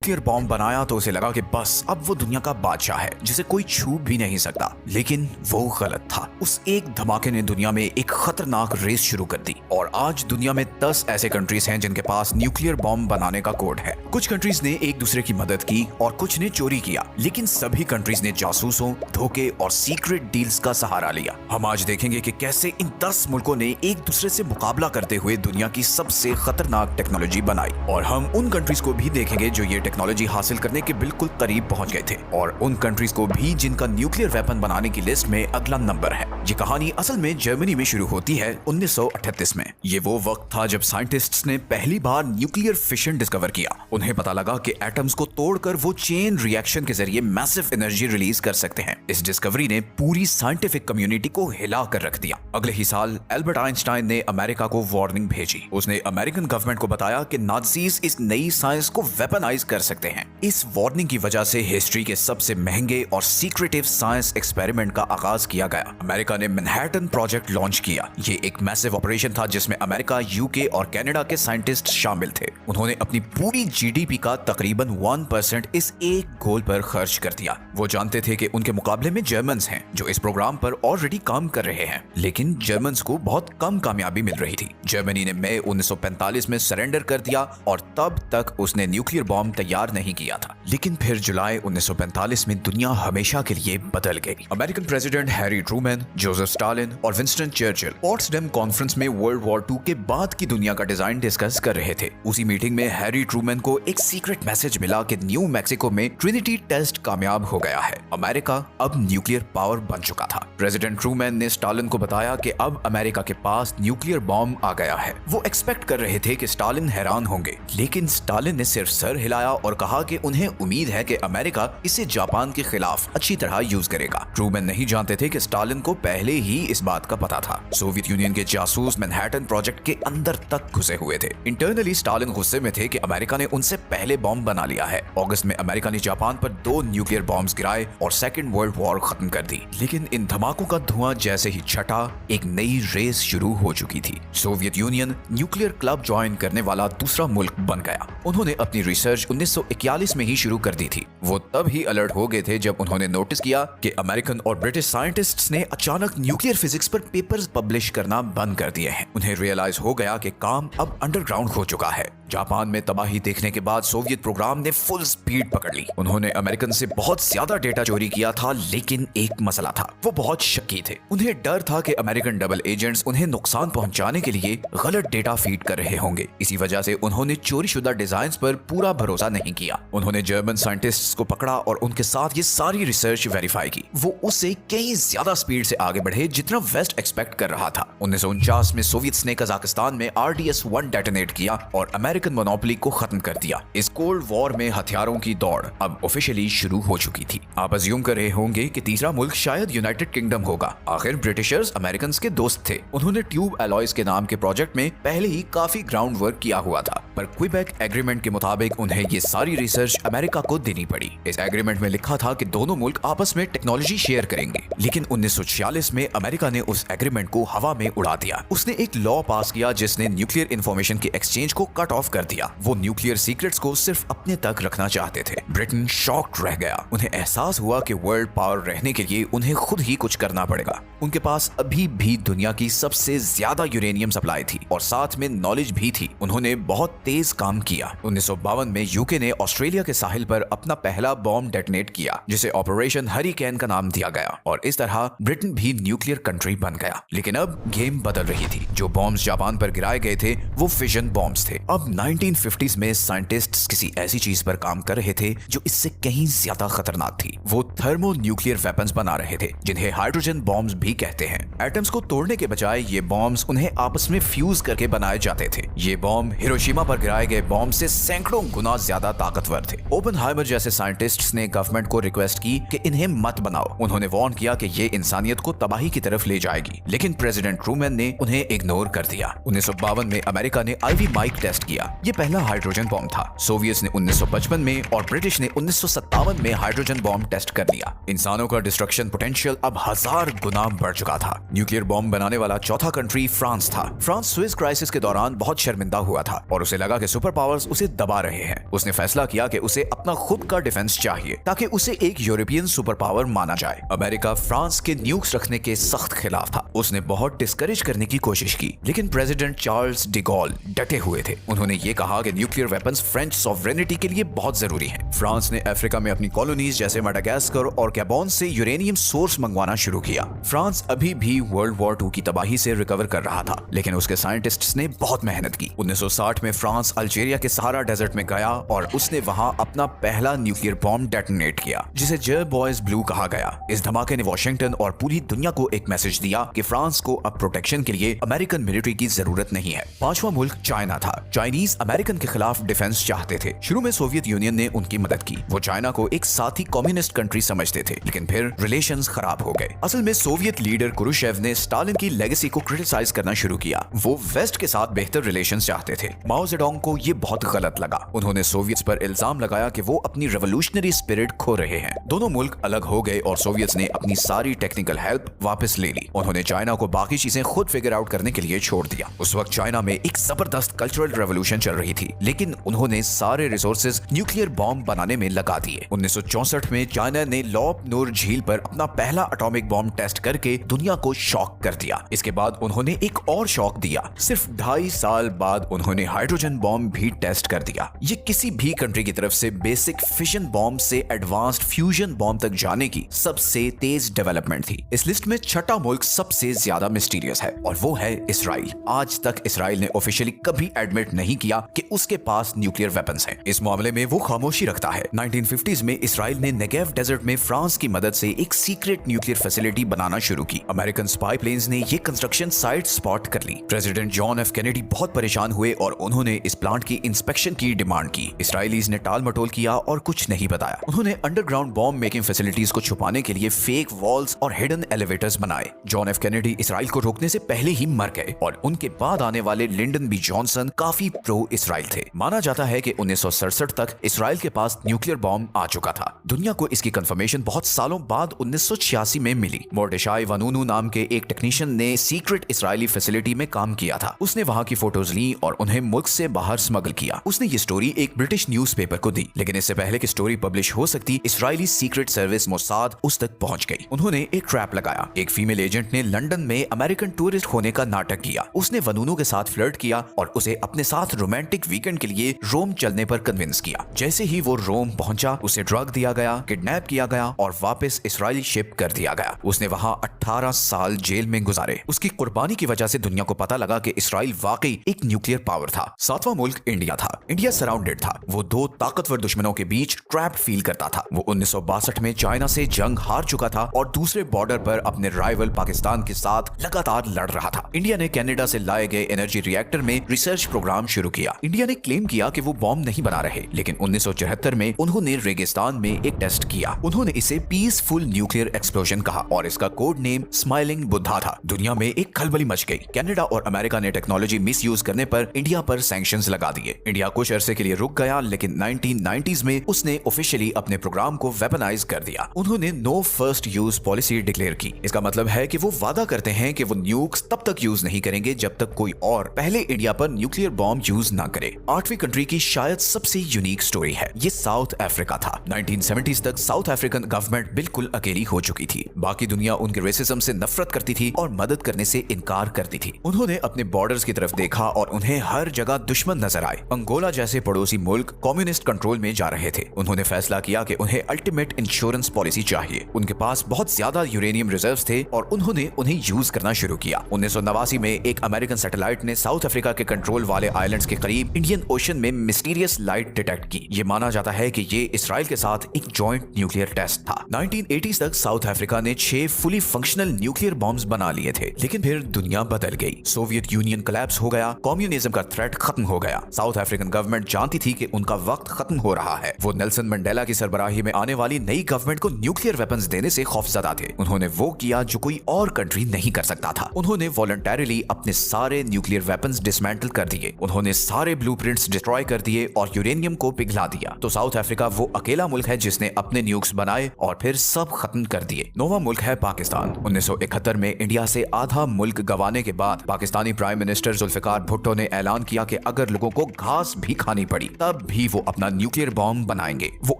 Nuclear bomb बनाया तो उसे लगा कि बस अब वो दुनिया का बादशाह है जिसे कोई छू भी नहीं सकता। लेकिन वो गलत था। उस एक धमाके ने दुनिया में एक खतरनाक रेस शुरू कर दी और आज दुनिया में 10 ऐसे कंट्रीज हैं जिनके पास न्यूक्लियर बॉम्ब बनाने का कोड है। कुछ कंट्रीज ने एक दूसरे की मदद की और कुछ ने चोरी किया, लेकिन सभी कंट्रीज ने जासूसों, धोखे और सीक्रेट डील्स का सहारा लिया। हम आज देखेंगे कि कैसे इन 10 मुल्कों ने एक दूसरे से मुकाबला करते हुए दुनिया की सबसे खतरनाक टेक्नोलॉजी बनाई और हम उन कंट्रीज को भी देखेंगे जो ये टेक्नोलॉजी हासिल करने के बिल्कुल करीब पहुंच गए थे और उन कंट्रीज को भी जिनका न्यूक्लियर वेपन बनाने की लिस्ट में अगला नंबर है। ये कहानी असल में जर्मनी में शुरू होती है 1938 में। ये वो वक्त था जब साइंटिस्ट्स ने पहली बार न्यूक्लियर फिशन डिस्कवर किया। उन्हें पता लगा कि एटम्स को तोड़कर वो चेन रिएक्शन के जरिए मैसिव एनर्जी रिलीज कर सकते हैं। इस डिस्कवरी ने पूरी साइंटिफिक कम्युनिटी को हिला कर रख दिया। अगले ही साल एल्बर्ट आइंस्टाइन ने अमेरिका को वार्निंग भेजी। उसने अमेरिकन गवर्नमेंट को बताया कि नाज़ीज इस नई साइंस को वेपनाइज कर सकते हैं। इस वार्निंग की वजह से हिस्ट्री के सबसे महंगे और सीक्रेटिव साइंस एक्सपेरिमेंट का आगाज किया गया। अमेरिका ने मैनहट्टन प्रोजेक्ट लॉन्च किया। ये एक मैसिव ऑपरेशन था जिसमें अमेरिका, यूके और कनाडा के साइंटिस्ट शामिल थे। उन्होंने अपनी पूरी जीडीपी का तकरीबन 1% इस एक गोल पर खर्च कर दिया। वो जानते थे कि उनके मुकाबले में जर्मन्स हैं जो इस प्रोग्राम पर ऑलरेडी काम कर रहे हैं, लेकिन जर्मन्स को बहुत कम कामयाबी मिल रही थी। जर्मनी ने मई 1945 में सरेंडर कर दिया और तब तक उसने न्यूक्लियर बॉम्ब तैयार नहीं किया था। लेकिन फिर जुलाई 1945 में दुनिया हमेशा के लिए बदल गई। American president Harry Trueman, Joseph Stalin और विंस्टन चर्चिल पोट्सडम कॉन्फ्रेंस में वर्ल्ड वॉर 2 के बाद की दुनिया का डिजाइन डिस्कस कर रहे थे। उसी मीटिंग में हैरी ट्रूमैन को एक सीक्रेट मैसेज मिला कि न्यू मैक्सिको में ट्रिनिटी टेस्ट कामयाब हो गया है। अमेरिका अब न्यूक्लियर पावर बन चुका था। प्रेसिडेंट ट्रूमैन ने स्टालिन को बताया कि अब अमेरिका के पास न्यूक्लियर बॉम्ब आ गया है। वो एक्सपेक्ट कर रहे थे कि स्टालिन हैरान होंगे, लेकिन स्टालिन ने सिर्फ सर हिलाया और कहा कि उन्हें उम्मीद है कि अमेरिका इसे जापान के खिलाफ अच्छी तरह यूज करेगा। ट्रूमैन नहीं जानते थे कि स्टालिन को पहले ही इस बात का पता था। सोवियत यूनियन के जासूस मैनहट्टन प्रोजेक्ट के अंदर तक घुसे हुए थे। इंटरनली स्टालिन गुस्से में थे कि अमेरिका ने उनसे पहले बॉम्ब बना लिया है। अगस्त में अमेरिका ने जापान पर 2 न्यूक्लियर बॉम्ब्स गिराए और सेकेंड वर्ल्ड वॉर खत्म कर दी। लेकिन इन धमाकों का धुआं जैसे ही छटा, एक नई रेस शुरू हो चुकी थी। Soviet union nuclear club join करने वाला दूसरा मुल्क बन गया। उन्होंने अपनी रिसर्च 1941 में ही शुरू कर दी थी। वो तब ही अलर्ट हो गए थे जब उन्होंने नोटिस किया कि अमेरिकन और ब्रिटिश साइंटिस्ट्स ने अचानक न्यूक्लियर फिजिक्स पर पेपर्स पब्लिश करना बंद कर दिए हैं। उन्हें रियलाइज हो गया कि काम अब अंडरग्राउंड हो चुका है। जापान में तबाही देखने के बाद सोवियत प्रोग्राम ने फुल स्पीड पकड़ ली। उन्होंने अमेरिकन से बहुत ज्यादा डेटा चोरी किया था, लेकिन एक मसला था, वो बहुत शक्की थे। उन्हें डर था कि अमेरिकन डबल एजेंट्स उन्हें नुकसान पहुंचाने के लिए गलत डेटा फीड कर रहे होंगे। इसी वजह से उन्होंने चोरीशुदा डिजाइन पर पूरा भरोसा नहीं किया। उन्होंने जर्मन साइंटिस्ट्स को पकड़ा और उनके साथ ये सारी रिसर्च वेरीफाई की। वो उससे कई ज्यादा स्पीड से आगे बढ़े जितना वेस्ट एक्सपेक्ट कर रहा था। 1949 में सोवियत्स ने कजाकिस्तान में RDS-1 डेटोनेट किया और अमेरिकन मोनोपोली को खत्म कर दिया। इस कोल्ड वॉर में हथियारों की दौड़ अब ऑफिशियली शुरू हो चुकी थी। आप अज्यूम कर रहे होंगे कि तीसरा मुल्क शायद यूनाइटेड किंगडम होगा। आखिर ब्रिटिशर्स अमेरिकन के दोस्त थे। उन्होंने ट्यूब एलॉयज के नाम के प्रोजेक्ट में पहले ही काफी ग्राउंड वर्क किया हुआ था, पर क्विबेक एग्रीमेंट के मुताबिक उन्हें ये सारी रिसर्च अमेरिका को देनी पड़ी। इस एग्रीमेंट में लिखा था कि दोनों मुल्क आपस में टेक्नोलॉजी शेयर करेंगे, लेकिन 1946 में अमेरिका ने उस एग्रीमेंट को हवा में उड़ा दिया। उसने एक लॉ पास किया जिसने न्यूक्लियर इंफॉर्मेशन के एक्सचेंज को कट ऑफ कर दिया। वो न्यूक्लियर सीक्रेट्स को सिर्फ अपने तक रखना चाहते थे। ब्रिटेन शॉक्ड रह गया। उन्हें एहसास हुआ कि वर्ल्ड पावर रहने के लिए उन्हें खुद ही कुछ करना पड़ेगा। उनके पास अभी भी दुनिया की सबसे ज्यादा यूरेनियम सप्लाई थी और साथ में नॉलेज भी थी। उन्होंने बहुत तेज काम किया। 1952 में यूके ने ऑस्ट्रेलिया के साहिल पर अपना पहला बॉम्ब डेटोनेट किया, जिसे ऑपरेशन हरिकेन का नाम दिया गया और इस तरह ब्रिटेन भी न्यूक्लियर कंट्री बन गया। लेकिन अब गेम बदल रही थी। जो बॉम्ब्स जापान पर गिराए गए थे वो फिजन बॉम्ब्स थे। अब 1950s में साइंटिस्ट्स किसी ऐसी चीज पर काम कर रहे थे जो इससे कहीं ज्यादा खतरनाक थी। वो थर्मो न्यूक्लियर वेपन्स बना रहे थे, जिन्हें हाइड्रोजन बॉम्ब्स भी कहते हैं। एटम्स को तोड़ने के बजाय ये बॉम्ब्स उन्हें आपस में फ्यूज करके बनाए जाते थे। ये बॉम्ब हिरोशिमा पर गिराए गए बॉम्ब से सैकड़ों गुना ज्यादा ताकतवर थे। ओपेनहाइमर जैसे साइंटिस्ट्स ने गवर्नमेंट को रिक्वेस्ट की कि इन्हें मत बनाओ। उन्होंने वार्न किया कि ये इंसानियत को तबाही की तरफ ले जाएगी, लेकिन प्रेसिडेंट ट्रूमैन ने उन्हें इग्नोर कर दिया। 1952 में अमेरिका ने आईवी माइक टेस्ट किया। ये पहला हाइड्रोजन बॉम्ब था। सोवियट्स ने 1955 में और ब्रिटिश ने 1957 में हाइड्रोजन बॉम्ब टेस्ट कर लिया। इंसानों का डिस्ट्रक्शन पोटेंशियल अब 1000 गुना बढ़ चुका था। न्यूक्लियर बॉम्ब बनाने वाला चौथा कंट्री फ्रांस था। फ्रांस स्विस क्राइसिस के दौरान बहुत शर्मिंदा हुआ था और उसे लगा कि सुपर पावर्स उसे दबा रहे हैं। उसने फैसला किया दिया कि उसे अपना खुद का डिफेंस चाहिए ताकि उसे एक यूरोपियन सुपर पावर माना जाए। अमेरिका फ्रांस के न्यूक्स रखने के सख्त खिलाफ था। उसने बहुत डिस्करेज करने की कोशिश की, लेकिन प्रेसिडेंट चार्ल्स डी गॉल डटे हुए थे। उन्होंने ये कहा कि न्यूक्लियर वेपन्स फ्रेंच सॉवरेनिटी के लिए बहुत जरूरी है। फ्रांस ने अफ्रीका में अपनी कॉलोनीज जैसे मेडागास्कर और गैबोन से यूरेनियम सोर्स मंगवाना शुरू किया। फ्रांस अभी भी वर्ल्ड वॉर 2 की तबाही से रिकवर कर रहा था, लेकिन उसके साइंटिस्ट्स ने बहुत मेहनत की। 1960 में फ्रांस अल्जीरिया के सहारा डेजर्ट में गया और उसने वहां अपना पहला न्यूक्लियर बॉम्ब डेटोनेट किया, जिसे जय बॉयज ब्लू कहा गया। इस धमाके ने वॉशिंगटन और पूरी दुनिया को एक मैसेज दिया कि फ्रांस को अब प्रोटेक्शन के लिए अमेरिकन मिलिट्री की जरूरत नहीं है। पांचवा मुल्क चाइना था। चाइनीज अमेरिकन के खिलाफ डिफेंस चाहते थे। शुरू में सोवियत यूनियन ने उनकी मदद की। वो चाइना को एक साथी कम्युनिस्ट कंट्री समझते थे, लेकिन फिर रिलेशंस खराब हो गए। असल में सोवियत लीडर क्रुश्चेव ने स्टालिन की लेगेसी को क्रिटिसाइज करना शुरू किया। वो वेस्ट के साथ बेहतर रिलेशंस चाहते थे। माओ जेडोंग को ये बहुत गलत लगा। उन्होंने सोवियत्स पर इल्जाम लगाया कि वो अपनी रेवोल्यूशनरी स्पिरिट खो रहे हैं। दोनों मुल्क अलग हो गए और सोवियत्स ने अपनी सारी टेक्निकल हेल्प वापस ले ली। उन्होंने चाइना को बाकी चीजें खुद फिगर आउट करने के लिए छोड़ दिया। उस वक्त चाइना में एक जबरदस्त कल्चरल रेवोल्यूशन चल रही थी, लेकिन उन्होंने सारे रिसोर्सेज न्यूक्लियर बॉम्ब बनाने में लगा दिए। 1964 में चाइना ने लॉप नूर झील पर अपना पहला एटॉमिक बॉम्ब टेस्ट करके दुनिया को शॉक कर दिया। इसके बाद उन्होंने एक और शॉक दिया। सिर्फ 2.5 साल बाद उन्होंने हाइड्रोजन बॉम्ब भी टेस्ट कर दिया। ये किसी भी कंट्री की तरफ से बेसिक फिशन बॉम्ब से एडवांस्ड फ्यूजन बॉम्ब तक जाने की सबसे तेज डेवलपमेंट थी। इस लिस्ट में छठा मुल्क सबसे ज्यादा मिस्टीरियस है और वो है इसराइल। आज तक इसराइल ने ऑफिशियली कभी एडमिट नहीं किया कि उसके पास न्यूक्लियर वेपन्स हैं। इस मामले में वो खामोशी रखता है। 1950s में इसराइल ने नेगेव डेजर्ट में फ्रांस की मदद से एक सीक्रेट न्यूक्लियर फैसिलिटी बनाना शुरू की। अमेरिकन स्पाई प्लेन्स ने ये कंस्ट्रक्शन साइट स्पॉट कर ली। प्रेसिडेंट जॉन एफ कैनेडी बहुत परेशान हुए और उन्होंने इस प्लांट की इंस्पेक्शन की डिमांड की। इसराइलीज ने टाल मटोल किया और कुछ नहीं बताया। उन्होंने अंडरग्राउंड बॉम्ब मेकिंग फैसिलिटीज को छुपाने के लिए फेक वॉल्स और हिडन एलिवेटर्स बनाए। जॉन एफ कैनेडी इसराइल को रोकने से पहले ही मर गए और उनके बाद आने वाले लिंडन बी जॉनसन काफी प्रो इसराइल थे। माना जाता है कि 1967 तक इसराइल के पास न्यूक्लियर बॉम्ब आ चुका था। दुनिया को इसकी कंफर्मेशन बहुत सालों बाद 1986 में मिली। मोर्डेशाई वानूनू नाम के एक टेक्नीशियन ने सीक्रेट इसराइली फैसिलिटी में काम किया था। उसने वहां की फोटोज ली और उन्हें मुल्क से बाहर स्मगल किया। उसने ये स्टोरी एक ब्रिटिश न्यूज़पेपर को दी, लेकिन इससे पहले कि स्टोरी पब्लिश हो सकती, इसराइली सीक्रेट सर्विस मोसाद उस तक पहुंच गई। उन्होंने एक ट्रैप लगाया। एक फीमेल एजेंट ने लंदन में अमेरिकन टूरिस्ट होने का नाटक किया। उसने वनूनू के साथ फ्लर्ट किया और उसे अपने साथ रोमांटिक वीकेंड के लिए रोम चलने पर कन्विंस किया। जैसे ही वो रोम पहुंचा, उसे ड्रग दिया गया, किडनैप किया गया और वापस इसराइली शिप कर दिया गया। उसने वहां 18 साल जेल में गुजारे। उसकी कुर्बानी की वजह से दुनिया को पता लगा कि इसराइल वाकई एक न्यूक्लियर पावर था। सातवां मुल्क इंडिया था। इंडिया सराउंडेड था। वो दो ताकतवर दुश्मनों के बीच ट्रैप्ड फील करता था। वो 1962 में चाइना से जंग हार चुका था और दूसरे बॉर्डर पर अपने राइवल पाकिस्तान के साथ लगातार लड़ रहा था। इंडिया ने कनाडा से लाए गए एनर्जी रिएक्टर में रिसर्च प्रोग्राम शुरू किया। इंडिया ने क्लेम किया कि वो बॉम्ब नहीं बना रहे, लेकिन 1974 में उन्होंने रेगिस्तान में एक टेस्ट किया। उन्होंने इसे पीसफुल न्यूक्लियर एक्सप्लोजन कहा और इसका कोड नेम स्माइलिंग बुद्धा था। दुनिया में एक खलबली मच गई। कनाडा और अमेरिका ने टेक्नोलॉजी मिसयूज करने पर इंडिया पर सैंक्शंस लगा दिए। इंडिया कुछ अरसे के लिए रुक गया, लेकिन 1990s में उसने ऑफिशियली अपने प्रोग्राम को वेपनाइज कर दिया। उन्होंने no first use policy declare की। इसका मतलब है कि वो वादा करते हैं कि वो न्यूक्स तब तक यूज नहीं करेंगे जब तक कोई और पहले इंडिया पर न्यूक्लियर बॉम्ब यूज ना करे। 8वीं कंट्री की शायद सबसे यूनिक स्टोरी है। ये साउथ अफ्रीका था। 1970s तक साउथ अफ्रीकन गवर्नमेंट बिल्कुल अकेली हो चुकी थी। बाकी दुनिया उनके रेसिज्म से नफरत करती थी और मदद करने से इनकार करती थी। उन्होंने अपने बॉर्डर्स की तरफ देखा और उन्हें हर जगह दुश्मन नजर आए। अंगोला जैसे पड़ोसी मुल्क कम्युनिस्ट कंट्रोल में जा रहे थे। उन्होंने फैसला किया कि उन्हें अल्टीमेट इंश्योरेंस पॉलिसी चाहिए। उनके पास बहुत ज्यादा यूरेनियम रिजर्व्स थे और उन्होंने उन्हें यूज करना शुरू किया। 1989 में एक अमेरिकन सैटेलाइट ने साउथ अफ्रीका के कंट्रोल वाले आइलैंड्स के करीब इंडियन ओशन में मिस्टीरियस लाइट डिटेक्ट की। ये माना जाता है कि ये इसराइल के साथ एक जॉइंट न्यूक्लियर टेस्ट था। 1980s तक साउथ अफ्रीका ने 6 फुली फंक्शनल न्यूक्लियर बॉम्ब्स बना लिए थे, लेकिन फिर दुनिया बदल गई। सोवियत यूनियन कोलैप्स हो गया, कम्युनिज्म का थ्रेट खत्म हो गया। साउथ अफ्रीकन गवर्नमेंट जानती थी कि उनका वक्त खत्म हो रहा है। वो नेल्सन मंडेला की सरबराही में आने वाली नई गवर्नमेंट को न्यूक्लियर वेपन्स देने से खौफजदा थे। उन्होंने वो किया जो कोई और कंट्री नहीं कर सकता था। उन्होंने वॉलंटरीली अपने सारे न्यूक्लियर वेपन्स डिसमेंटल कर दिए। उन्होंने सारे ब्लूप्रिंट्स डिस्ट्रॉय कर दिए और यूरेनियम को पिघला दिया। तो साउथ अफ्रीका वो अकेला मुल्क है जिसने अपने न्यूक्स बनाए और फिर सब खत्म कर दिए। नौवां मुल्क है पाकिस्तान। 1971 में इंडिया से आधा मुल्क गंवाने के बाद पाकिस्तानी प्राइम मिनिस्टर जुल्फिकार भुट्टो ने ऐलान किया कि अगर लोगों को घास भी खानी पड़ी तब भी वो अपना न्यूक्लियर बॉम्ब बनाएंगे। वो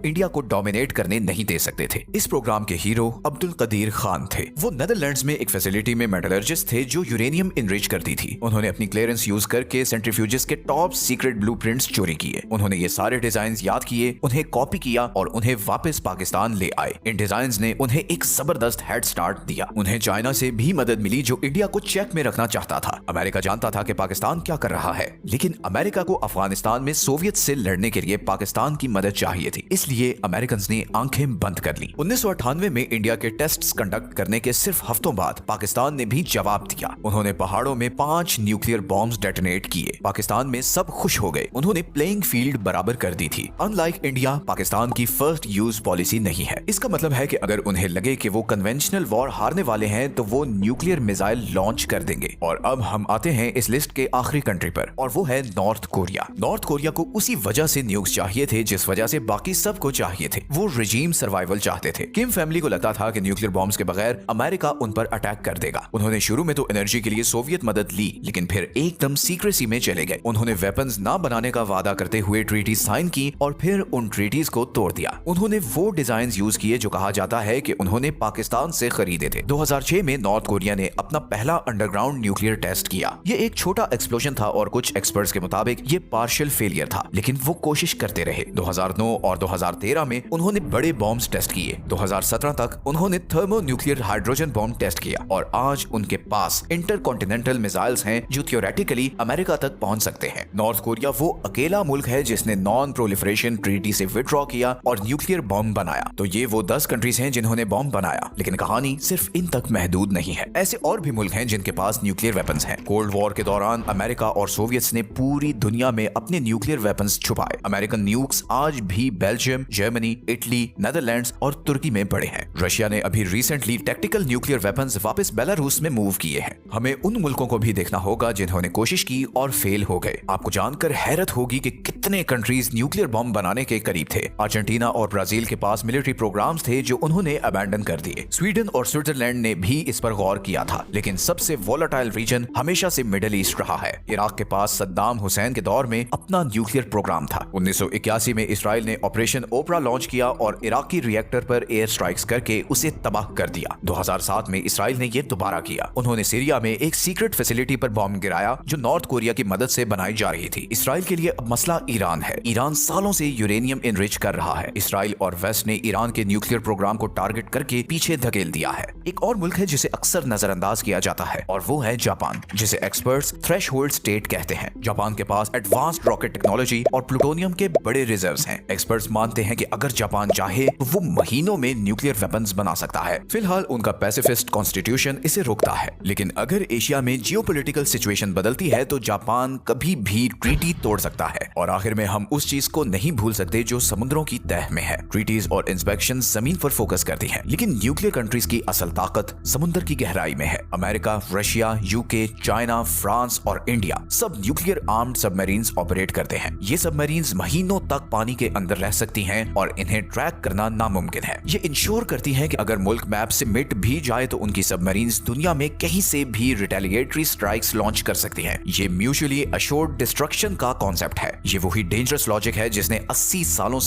इंडिया को डोमिनेट करने नहीं दे सकते थे। इस प्रोग्राम के हीरो अब्दुल कदीर खान थे। वो नेदरलैंड्स में एक फैसिलिटी में मेटलर्जिस्ट थे जो यूरेनियम इनरिच करती थी। उन्होंने अपनी क्लियरेंस यूज करके सेंट्रीफ्यूजेस के टॉप सीक्रेट ब्लूप्रिंट्स चोरी किए। उन्होंने ये सारे डिजाइन याद किए, उन्हें कॉपी किया और उन्हें वापस पाकिस्तान ले आए। इन डिजाइन ने उन्हें एक जबरदस्त हेड स्टार्ट दिया। उन्हें चाइना से भी मदद मिली जो इंडिया को चेक में रखना चाहता था। अमेरिका जानता था कि पाकिस्तान क्या कर रहा है, लेकिन अमेरिका को अफगानिस्तान में सोवियत से लड़ने के लिए पाकिस्तान की मदद चाहिए थी। इसलिए अमेरिकन ने आंखें बंद कर ली। 1998 में इंडिया के टेस्ट्स कंडक्ट करने के सिर्फ हफ्तों बाद पाकिस्तान ने भी जवाब दिया। उन्होंने पहाड़ों में 5 न्यूक्लियर बॉम्ब्स डेटोनेट किए। पाकिस्तान में सब खुश हो गए। उन्होंने प्लेइंग फील्ड बराबर कर दी थी। अनलाइक इंडिया, पाकिस्तान की फर्स्ट यूज पॉलिसी नहीं है। इसका मतलब है कि अगर उन्हें लगे कि वो कन्वेंशनल वॉर हारने वाले हैं तो वो न्यूक्लियर मिसाइल लॉन्च कर देंगे। और अब हम आते हैं इस लिस्ट के आखिरी कंट्री पर, और वो है नॉर्थ कोरिया। नॉर्थ कोरिया को उसी वजह से न्यूक्स चाहिए थे जिस वजह से बाकी सबको चाहिए थे। वो रिजीम सर्वाइवल चाहते थे। किम फैमिली को लगता था कि न्यूक्लियर बॉम्ब्स के बगैर अमेरिका उन पर अटैक कर देगा। उन्होंने शुरू में तो एनर्जी के लिए सोवियत मदद ली, लेकिन फिर एकदम सीक्रेसी में चले गए। उन्होंने वेपन्स ना बनाने का वादा करते हुए ट्रीटी साइन की और फिर उन ट्रीटीज को तोड़ दिया। उन्होंने वो डिजाइन यूज किए जो कहा जाता है कि उन्होंने पाकिस्तान से खरीदे थे। 2006 में नॉर्थ कोरिया ने अपना पहला अंडरग्राउंड न्यूक्लियर टेस्ट किया। ये एक छोटा एक्सप्लोजन था और कुछ एक्सपर्ट्स के मुताबिक ये पार्शियल फेलियर था, लेकिन वो कोशिश करते रहे। 2009 और 2013 में उन्होंने बड़े बॉम्ब्स टेस्ट किए। 2017 तक उन्होंने thermonuclear hydrogen bomb test किया और आज उनके पास इंटरकॉन्टिनेंटल मिसाइल्स हैं जो थियोरेटिकली अमेरिका तक पहुंच सकते हैं। नॉर्थ कोरिया वो अकेला मुल्क है जिसने नॉन प्रोलिफरेशन ट्रीटी से विड्रॉ किया और न्यूक्लियर बॉम्ब बनाया। तो ये वो 10 कंट्रीज हैं जिन्होंने बॉम्ब बनाया, लेकिन कहानी सिर्फ इन तक महदूद नहीं है। ऐसे और भी मुल्क हैं जिनके पास न्यूक्लियर वेपन्स हैं। कोल्ड वॉर के दौरान अमेरिका और सोवियट्स ने पूरी दुनिया में अपने न्यूक्लियर वेपन्स छुपाए। अमेरिकन न्यूक्स आज भी बेल्जियम, जर्मनी, इटली, नेदरलैंड्स और तुर्की में पड़े हैं। रशिया ने अभी रिसेंटली टैक्टिकल न्यूक्लियर वेपन्स वापस बेलारूस में मूव किए हैं। हमें उन मुल्कों को भी देखना होगा जिन्होंने कोशिश की और फेल हो गए। आपको जानकर हैरत होगी कि कितने कंट्रीज न्यूक्लियर बॉम्ब बनाने के करीब थे। अर्जेंटीना और ब्राजील के पास मिलिट्री प्रोग्राम्स थे जो उन्होंने अबैंडन कर दिए। स्वीडन और स्विट्जरलैंड ने भी इस पर गौर किया था, लेकिन सबसे वोलेटाइल रीजन हमेशा से मिडिल ईस्ट रहा है। इराक के पास सद्दाम हुसैन के दौर में अपना न्यूक्लियर प्रोग्राम था। 1981 में इसराइल ने ऑपरेशन ओपरा लॉन्च किया और इराकी रिएक्टर पर एयर स्ट्राइक्स करके उसे तबाह कर दिया। 2007 में इसराइल ने यह दोबारा किया। उन्होंने सीरिया में एक सीक्रेट फैसिलिटी पर बॉम्ब गिराया जो नॉर्थ कोरिया की मदद से बनाई जा रही थी। इसराइल के लिए अब मसला ईरान है। ईरान सालों से यूरेनियम इनरिच कर रहा है। इसराइल और वेस्ट ने ईरान के न्यूक्लियर प्रोग्राम को टारगेट करके पीछे धकेल दिया है। एक और मुल्क है जिसे अक्सर नजरअंदाज किया जाता है और वो है जापान, जिसे एक्सपर्ट्स थ्रेशहोल्ड स्टेट कहते हैं। जापान के पास एडवांस्ड रॉकेट टेक्नोलॉजी और प्लूटोनियम के बड़े रिजर्व्स हैं। एक्सपर्ट्स मानते हैं कि अगर जापान चाहे तो वो महीनों में न्यूक्लियर वेपन्स बना सकता है। फिलहाल उनका पैसिफिस्ट कॉन्स्टिट्यूशन इसे रोकता है, लेकिन अगर एशिया में जियोपॉलिटिकल सिचुएशन बदलती है तो जापान कभी भी ट्रीटी तोड़ सकता है। और आखिर में हम उस चीज को नहीं भूल सकते जो समुद्रों की तह में है। ट्रीटीज और इंस्पेक्शन जमीन पर फोकस करती हैं, लेकिन न्यूक्लियर कंट्रीज की असल ताकत समुद्र की गहराई में है। America, Russia, UK, China, France और इंडिया सब न्यूक्लियर आर्म्ड सबमरीन्स ऑपरेट करते हैं। ये सबमरीन्स महीनों तक पानी के अंदर रह सकती हैं और इन्हें ट्रैक करना नामुमकिन है। ये इंश्योर करती हैं कि अगर मुल्क मैप से मिट भी जाए तो उनकी सबमरीन्स दुनिया में कहीं से भी रिटेलिएटरी स्ट्राइक्स लॉन्च कर सकती हैं। ये म्यूचुअली अश्योर्ड डिस्ट्रक्शन का कॉन्सेप्ट है। ये वही डेंजरस लॉजिक है जिसने 80 सालों